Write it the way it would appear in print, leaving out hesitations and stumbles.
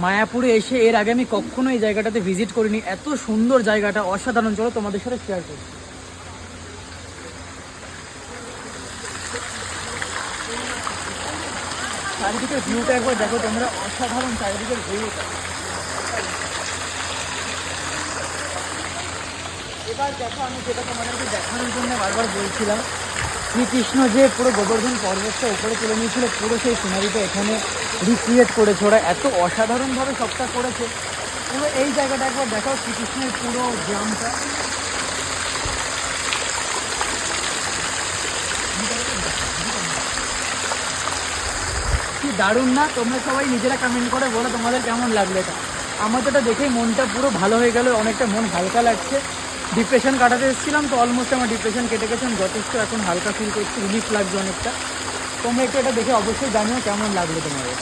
মায়াপুরে এসে এর আগে আমি কখনো এই জায়গাটাতে ভিজিট করিনি, এত সুন্দর জায়গাটা, অসাধারণ। চলো তোমাদের সাথে শেয়ার করি। চারিদিকের ভিউটা একবার দেখো তোমরা, অসাধারণ চারিদিকের ভিউটা। এবার দেখো, আমি যেটা তোমাদেরকে দেখানোর জন্য বারবার বলছিলাম, শ্রীকৃষ্ণ যে পুরো গোবর্ধন পর্বতটা উপরে তুলে নিয়েছিল, পুরো সেই সিনারিটা এখানে রিক্রিয়েট করেছে ওরা, এত অসাধারণভাবে সবটা করেছে। পুরো এই জায়গাটা একবার দেখাও, শ্রীকৃষ্ণের পুরো গ্রামটা। কি দারুণ না? তোমরা সবাই নিজেরা কমেন্ট করে বলো তোমাদের কেমন লাগলো এটা। আমার তো এটা দেখেই মনটা পুরো ভালো হয়ে গেল, অনেকটা মন হালকা লাগছে। ডিপ্রেশন কাটাতে এসেছিলাম তো অলমোস্ট আমার ডিপ্রেশন কেটে গেছে, আমি যথেষ্ট এখন হালকা ফিল করছি, রিলিফ লাগছে অনেকটা। তোমরা একটু এটা দেখে অবশ্যই জানিও কেমন লাগলো তোমাদের।